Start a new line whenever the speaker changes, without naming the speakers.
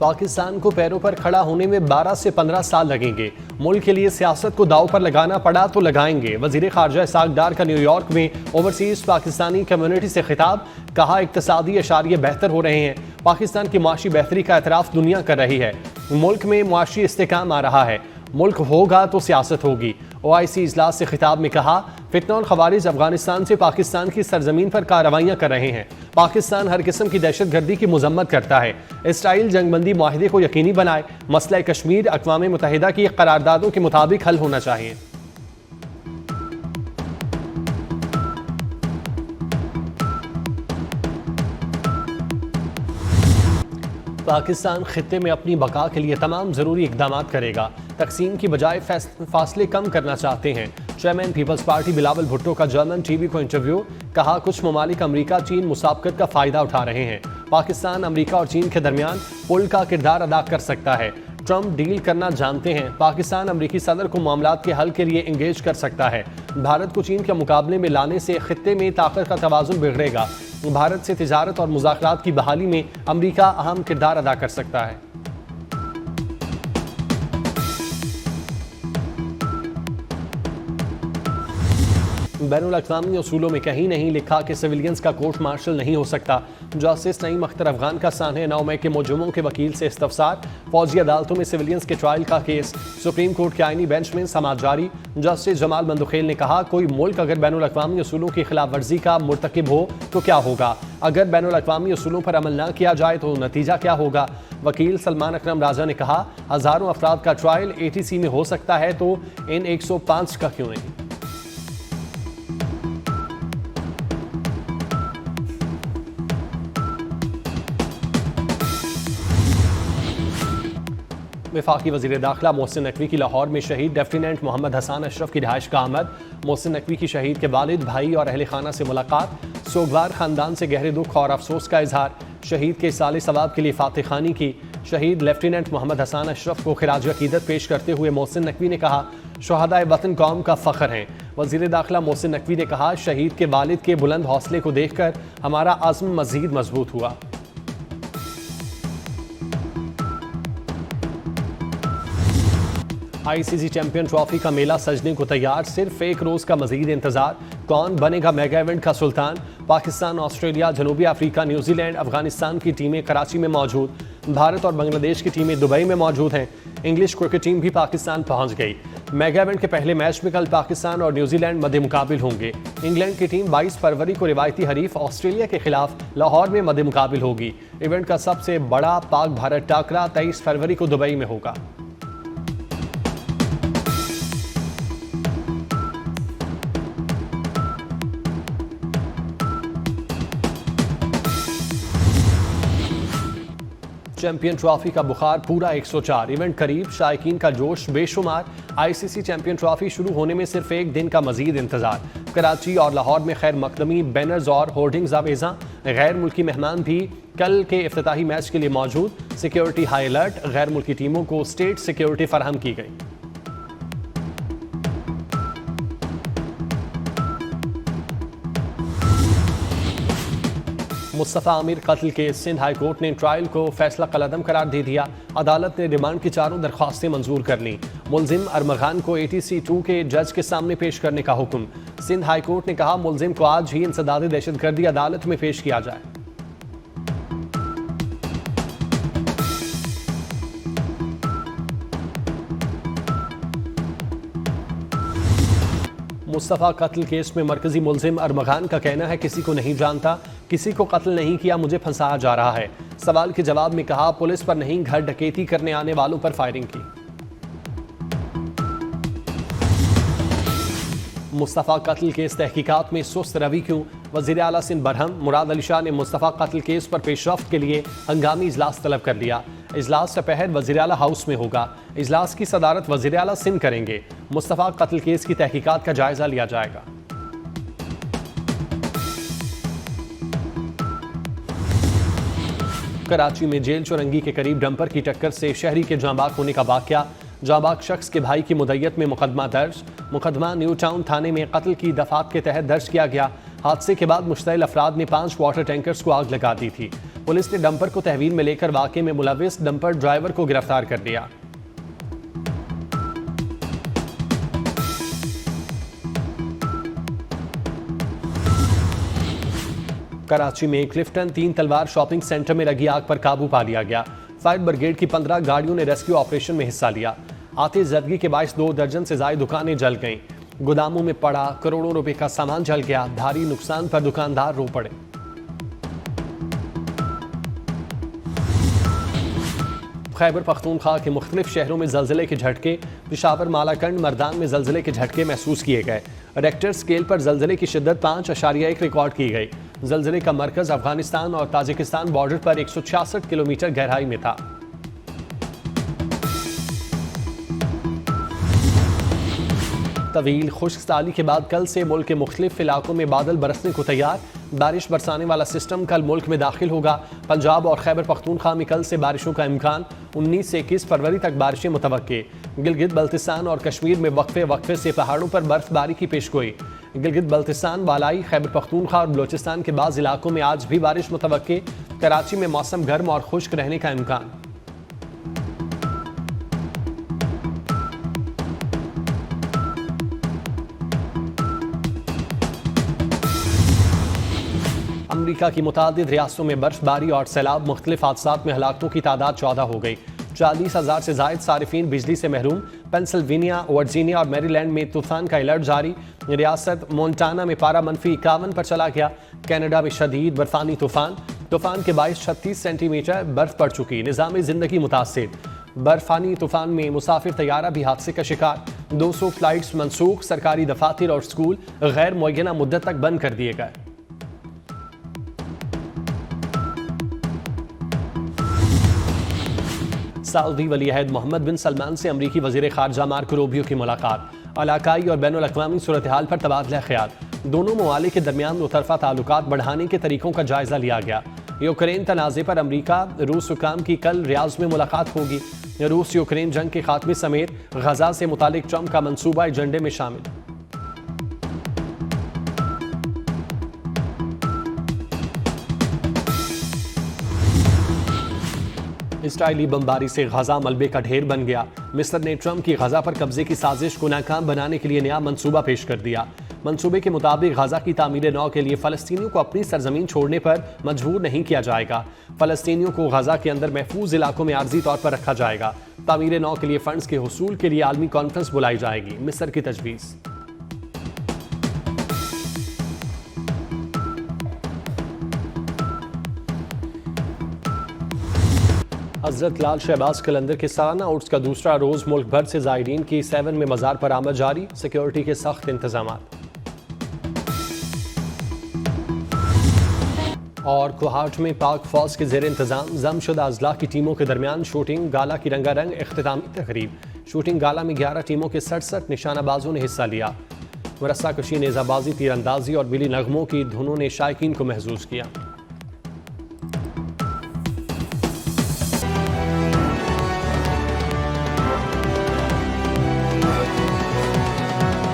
पाकिस्तान को पैरों पर खड़ा होने में 12 से 15 साल लगेंगे। मुल्क के लिए सियासत को दांव पर लगाना पड़ा तो लगाएंगे। वजीर खारजा इसाक डार का न्यूयॉर्क में ओवरसीज पाकिस्तानी कम्युनिटी से खिताब। कहा, इक्तसादी अशारिये बेहतर हो रहे हैं। पाकिस्तान की मुआशी बेहतरी का एतराफ़ दुनिया कर रही है। मुल्क में मुआशी इस्तेकाम आ रहा है। मुल्क होगा तो सियासत होगी। OIC इजलास से खिताब में कहा, फितना और खवारिज अफगानिस्तान से पाकिस्तान की सरजमीन पर कार्रवाइयाँ कर रहे हैं। पाकिस्तान हर किस्म की दहशत गर्दी की मजम्मत करता है। इसराइल जंगबंदी मुआहदे को यकीनी बनाए। मसला कश्मीर अक़वाम मुत्तहिदा की करारदादों के मुताबिक हल होना चाहिए। पाकिस्तान खित्ते में अपनी बका के लिए तमाम ज़रूरी इक़दाम करेगा। तकसीम की बजाय फासले कम करना चाहते हैं। चेयरमैन पीपल्स पार्टी बिलावल भुट्टो का जर्मन TV को इंटरव्यू। कहा, कुछ ममालिक अमरीका चीन मुसाबकत का फ़ायदा उठा रहे हैं। पाकिस्तान अमरीका और चीन के दरमियान पुल का किरदार अदा कर सकता है। ट्रंप डील करना जानते हैं। पाकिस्तान अमरीकी सदर को मामलात के हल के लिए इंगेज कर सकता है। भारत को चीन के मुकाबले में लाने से खित्ते में ताकत का तवाज़ुन बिगड़ेगा। भारत से तिजारत और मुज़ाकरात की बहाली में अमरीका अहम किरदार अदा कर सकता है। बैनुल-अक़वामी उसूलों में कहीं नहीं लिखा कि सिविलियंस का कोर्ट मार्शल नहीं हो सकता। जस्टिस नईम अख्तर अफगान का सानह 9 मई के मुजरिमों के वकील से इस्तफसार। फौजी अदालतों में सिविलियंस के ट्रायल का केस सुप्रीम कोर्ट के आईनी बेंच में समाअत जारी। जस्टिस जमाल मंदुखेल ने कहा, कोई मुल्क अगर बैनुल-अक़वामी उसूलों की खिलाफ वर्जी का मुर्तकिब हो तो क्या होगा? अगर बैनुल-अक़वामी उसूलों पर अमल न किया जाए तो नतीजा क्या होगा? वकील सलमान अकरम राजा ने कहा, हज़ारों अफराद का ट्रायल ATC में हो सकता है तो इन 105 का क्यों नहीं? वफाकी वज़ीर दाखिला मोहसिन नकवी की लाहौर में शहीद लेफ्टिनेंट मोहम्मद हसन अशरफ की रिहाइश का आमद। मोहसिन नकवी की शहीद के वालिद, भाई और अहले खाना से मुलाकात। सोगवार ख़ानदान से गहरे दुख और अफसोस का इजहार। शहीद के साले सवाब के लिए फातिह खानी की। शहीद लेफ्टिनेंट मोहम्मद हसन अशरफ को खिराज अकीदत पेश करते हुए मोहसिन नकवी ने कहा, शुहदाए वतन कौम का फ़ख्र हैं। वज़ीर दाखिला मोहसिन नकवी ने कहा, शहीद के वालिद के बुलंद हौसले को देखकर हमारा आज़्म मज़ीद मजबूत हुआ। ICC चैंपियन ट्रॉफी का मेला सजने को तैयार। सिर्फ एक रोज़ का मजीद इंतजार। कौन बनेगा मेगा इवेंट का सुल्तान? पाकिस्तान, ऑस्ट्रेलिया, जनूबी अफ्रीका, न्यूजीलैंड, अफगानिस्तान की टीमें कराची में मौजूद। भारत और बांग्लादेश की टीमें दुबई में मौजूद हैं। इंग्लिश क्रिकेट टीम भी पाकिस्तान पहुंच गई। मेगा इवेंट के पहले मैच में कल पाकिस्तान और न्यूजीलैंड मद्दे मुकाबिल होंगे। इंग्लैंड की टीम 22 फरवरी को रिवायती हरीफ ऑस्ट्रेलिया के खिलाफ लाहौर में मद्दे मुकाबिल होगी। इवेंट का सबसे बड़ा पाक भारत टाकरा 23 फरवरी को दुबई में होगा। चैंपियन ट्रॉफी का बुखार पूरा 104। इवेंट करीब, शायकीन का जोश बेशुमार। ICC चैंपियन ट्रॉफी शुरू होने में सिर्फ एक दिन का मजीद इंतजार। कराची और लाहौर में खैर मकदमी, बैनर्स और होर्डिंग्स आवेजा। गैर मुल्की मेहमान भी कल के इफ्तिताही मैच के लिए मौजूद। Security high alert. गैर मुल्की टीमों को स्टेट सिक्योरिटी फराहम की गई। मुस्तफ़ा आमिर कत्ल के सिंध हाई कोर्ट ने ट्रायल को फैसला कलअदम करार दे दिया। अदालत ने रिमांड की चारों दरख्वास्तें मंजूर कर लीं। मुलजिम अरमगान को ATC 2 के जज के सामने पेश करने का हुक्म। सिंध हाई कोर्ट ने कहा, मुलजिम को आज ही इंसदाद दहशतगर्दी अदालत में पेश किया जाए। मुस्तफ़ा कत्ल केस में मरकजी मुलजिम अरमगान का कहना है, किसी को नहीं जानता, किसी को कत्ल नहीं किया, मुझे फंसाया जा रहा है। सवाल के जवाब में कहा, पुलिस पर नहीं, घर डकैती करने आने वालों पर फायरिंग की। मुस्तफ़ा कत्ल केस तहकीकात में सुस्त रवि क्यों? वज़ीर आला सिंध बरहम मुराद अली शाह ने मुस्तफ़ा कत्ल केस पर पेशरफ्त के लिए हंगामी इजलास तलब कर लिया। इजलास दोपहर वज़ीर आला हाउस में होगा। इजलास की सदारत वज़ीर आला सिंध करेंगे। मुस्तफ़ा कत्ल केस की तहकीकात का जायजा लिया जाएगा। कराची में जेल चौरंगी के करीब डंपर की टक्कर से शहरी के जांबाक होने का वाकया। जांबाक शख्स के भाई की मुद्दत में मुकदमा दर्ज। मुकदमा न्यू टाउन थाने में कत्ल की दफात के तहत दर्ज किया गया। हादसे के बाद मुश्तइल अफराद ने 5 वाटर टैंकर्स को आग लगा दी थी। पुलिस ने डंपर को तहवील में लेकर वाक़े में मुलविस डंपर ड्राइवर को गिरफ्तार कर लिया। कराची में क्लिफ्टन 3 तलवार शॉपिंग सेंटर में लगी आग पर काबू पा लिया गया। फायर ब्रिगेड की 15 गाड़ियों ने रेस्क्यू ऑपरेशन में हिस्सा लिया। आतिश ज़दगी के बायस 2 दर्जन से ज्यादा दुकानें जल गईं। गोदामों में पड़ा करोड़ों रुपए का सामान जल गया। भारी नुकसान पर दुकानदार रो पड़े। खैबर पख्तूनख्वा के मुख्तलिफ शहरों में जलजिले के झटके। पेशावर, मालाकंड, मर्दान में जलजिले के झटके महसूस किए गए। रेक्टर स्केल पर जलजिले की शिद्दत 5.1 रिकॉर्ड की गई। जलजिले का मरकज अफगानिस्तान और ताजिकिस्तान बॉर्डर पर 166 किलोमीटर गहराई में था। तवील खुश्क साली के बाद कल से मुल्क के मुख्तलिफ इलाकों में बादल बरसने को तैयार। बारिश बरसाने वाला सिस्टम कल मुल्क में दाखिल होगा। पंजाब और खैबर पख्तूनख्वा में कल से बारिशों का इम्कान। 19 से 21 फरवरी तक बारिशें मुतवक्के। गिलगित बल्तिस्तान और कश्मीर में वक्फे से पहाड़ों पर बर्फबारी की पेशगोई। गिलगित बल्तिस्तान, बालाई, खैबर पख्तूनख्वा और बलोचिस्तान के बाज़ इलाकों में आज भी बारिश मुतवक्के। कराची में मौसम गर्म और खुश्क रहने का इम्कान। अमरीका की मुतादिद रियासतों में बर्फबारी और सैलाब। मुख्तलिफ हादसात में हलाकतों की तादाद 14 हो गई। 40,000 से जायद सारिफीन बिजली से महरूम। पेंसिल्वेनिया, वर्जीनिया और मैरीलैंड में तूफान का अलर्ट जारी। रियासत मोन्टाना में पारा -51 पर चला गया। कनाडा में शदीद बर्फानी तूफान के बायस 36 सेंटीमीटर बर्फ पड़ चुकी। निज़ाम जिंदगी मुतासिर। बर्फानी तूफान में मुसाफिर तैयारा भी हादसे का शिकार। 200 फ्लाइट्स मनसूख। सरकारी दफातर और स्कूल गैर मुअय्यना मुद्दत तक बंद कर दिए गए। सऊदी वली अहद मोहम्मद बिन सलमान से अमरीकी वज़ीर ख़ारजा मार्को रूबियो की मुलाकात। इलाकाई और बैनुल अक़वामी सूरत हाल पर तबादला ख़याल। दोनों ममालिक के दरमियान मुतरफ़ा ताल्लुकात बढ़ाने के तरीकों का जायज़ा लिया गया। यूक्रेन तनाज़े पर अमरीका रूस हुकाम की कल रियाज़ में मुलाकात होगी। रूस यूक्रेन जंग के खात्मे समेत गजा से मुतालिक ट्रंप का मंसूबा एजेंडे में शामिल। इसराइली बमबारी से गजा मलबे का ढेर बन गया। मिस्र ने ट्रंप की गजा पर कब्जे की साजिश को नाकाम बनाने के लिए नया मंसूबा पेश कर दिया। मंसूबे के मुताबिक गजा की तामीर नौ के लिए फ़लस्तीनियों को अपनी सरजमीन छोड़ने पर मजबूर नहीं किया जाएगा। फ़लस्तीनियों को गजा के अंदर महफूज इलाकों में आर्जी तौर पर रखा जाएगा। तामीर नौ के लिए फंड्स के हुसूल के लिए आलमी कॉन्फ्रेंस बुलाई जाएगी। मिस्र की तजवीज़। हज़रत लाल शहबाज कलंदर के सालाना उर्स का दूसरा रोज़ मुल्क भर से ज़ायरीन की 7 में मज़ार पर आमद जारी। सिक्योरिटी के सख्त इंतजामात। और कोहाट में पाक फौज के ज़ेर इंतज़ाम जमशुदा अजला की टीमों के दरमियान शूटिंग गाला की रंगारंग इख्तितामी तकरीब। शूटिंग गाला में 11 टीमों के 67 निशानाबाजों ने हिस्सा लिया। रस्सा कशी, नेज़ाबाजी, तीरंदाजी और बिली नगमों की धुनों ने शायकीन को महसूस किया।